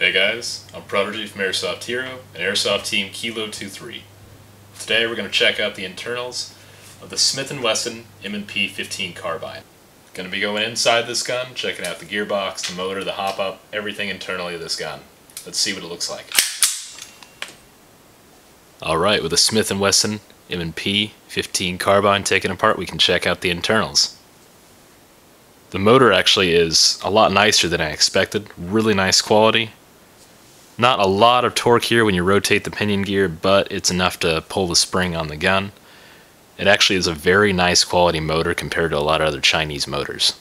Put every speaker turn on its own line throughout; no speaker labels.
Hey guys, I'm Prodigy from Airsoft Hero and Airsoft Team Kilo23. Today we're going to check out the internals of the Smith & Wesson M&P 15 Carbine. Going to be going inside this gun, checking out the gearbox, the motor, the hop-up, everything internally of this gun. Let's see what it looks like. Alright, with the Smith & Wesson M&P 15 Carbine taken apart, we can check out the internals. The motor actually is a lot nicer than I expected. Really nice quality. Not a lot of torque here when you rotate the pinion gear, but it's enough to pull the spring on the gun. It actually is a very nice quality motor compared to a lot of other Chinese motors.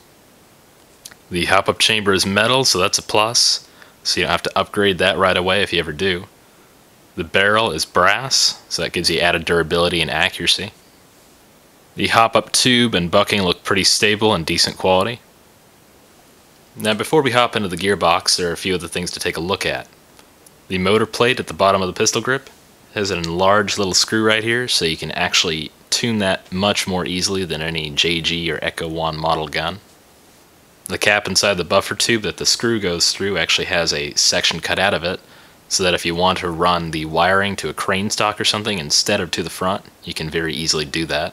The hop-up chamber is metal, so that's a plus. So you don't have to upgrade that right away if you ever do. The barrel is brass, so that gives you added durability and accuracy. The hop-up tube and bucking look pretty stable and decent quality. Now before we hop into the gearbox, there are a few other things to take a look at. The motor plate at the bottom of the pistol grip has an enlarged little screw right here, so you can actually tune that much more easily than any JG or Echo 1 model gun. The cap inside the buffer tube that the screw goes through actually has a section cut out of it, so that if you want to run the wiring to a crane stock or something instead of to the front, you can very easily do that.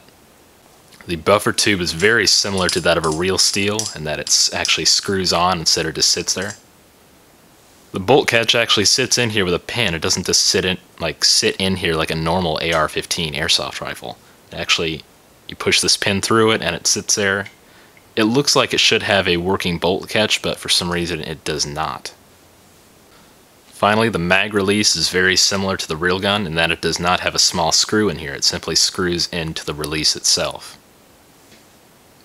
The buffer tube is very similar to that of a real steel in that it actually screws on instead of just sits there. The bolt catch actually sits in here with a pin. It doesn't just sit in here like a normal AR-15 airsoft rifle. Actually, you push this pin through it and it sits there. It looks like it should have a working bolt catch, but for some reason it does not. Finally, the mag release is very similar to the real gun in that it does not have a small screw in here. It simply screws into the release itself.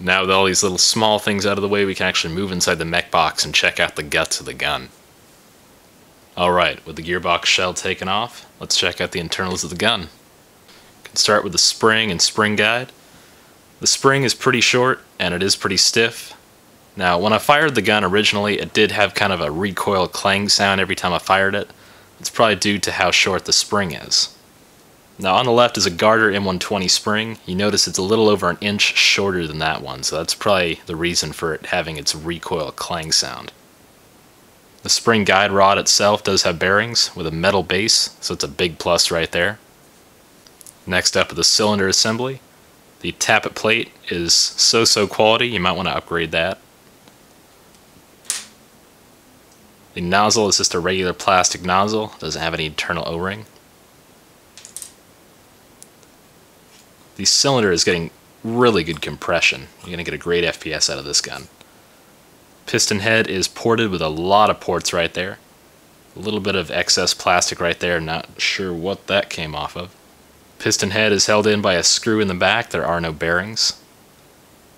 Now with all these little small things out of the way, we can actually move inside the mech box and check out the guts of the gun. Alright, with the gearbox shell taken off, let's check out the internals of the gun. We can start with the spring and spring guide. The spring is pretty short and it is pretty stiff. Now when I fired the gun originally, it did have kind of a recoil clang sound every time I fired it. It's probably due to how short the spring is. Now on the left is a Garter M120 spring. You notice it's a little over an inch shorter than that one, so that's probably the reason for it having its recoil clang sound. The spring guide rod itself does have bearings with a metal base, so it's a big plus right there. Next up is the cylinder assembly. The tappet plate is so-so quality, you might want to upgrade that. The nozzle is just a regular plastic nozzle, doesn't have any internal O-ring. The cylinder is getting really good compression. You're going to get a great FPS out of this gun. Piston head is ported with a lot of ports right there. A little bit of excess plastic right there, not sure what that came off of. Piston head is held in by a screw in the back, there are no bearings.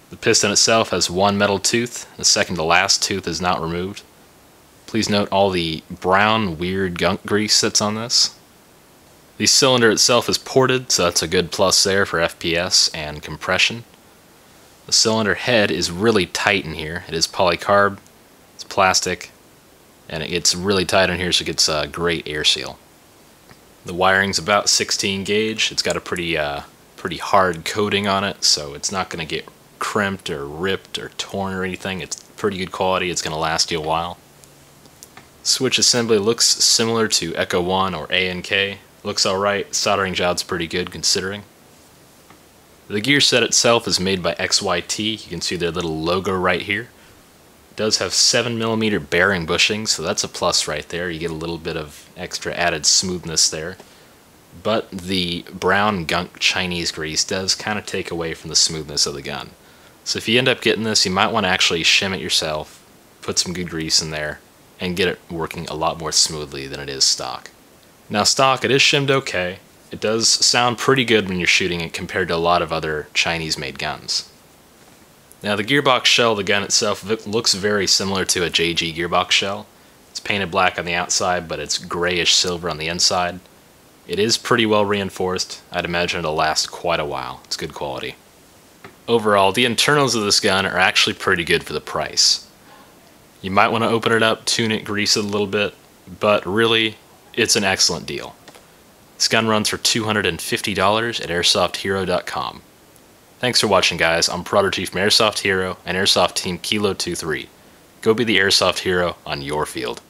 The piston itself has one metal tooth, the second to last tooth is not removed. Please note all the brown, weird gunk grease that's on this. The cylinder itself is ported, so that's a good plus there for FPS and compression. The cylinder head is really tight in here. It is polycarb, it's plastic, and it gets really tight in here, so it gets a great air seal. The wiring's about 16 gauge. It's got a pretty hard coating on it, so it's not going to get crimped or ripped or torn or anything. It's pretty good quality. It's going to last you a while. Switch assembly looks similar to Echo 1 or A&K. Looks alright. Soldering job's pretty good considering. The gear set itself is made by XYT. You can see their little logo right here. It does have 7mm bearing bushings, so that's a plus right there. You get a little bit of extra added smoothness there. But the brown gunk Chinese grease does kind of take away from the smoothness of the gun. So if you end up getting this, you might want to actually shim it yourself, put some good grease in there, and get it working a lot more smoothly than it is stock. Now stock, it is shimmed okay. It does sound pretty good when you're shooting it compared to a lot of other Chinese-made guns. Now the gearbox shell of the gun itself looks very similar to a JG gearbox shell. It's painted black on the outside, but it's grayish silver on the inside. It is pretty well reinforced. I'd imagine it'll last quite a while. It's good quality. Overall, the internals of this gun are actually pretty good for the price. You might want to open it up, tune it, grease it a little bit, but really, it's an excellent deal. This gun runs for $250 at AirsoftHero.com. Thanks for watching, guys. I'm Prodigy from Airsoft Hero and Airsoft Team Kilo23. Go be the Airsoft hero on your field.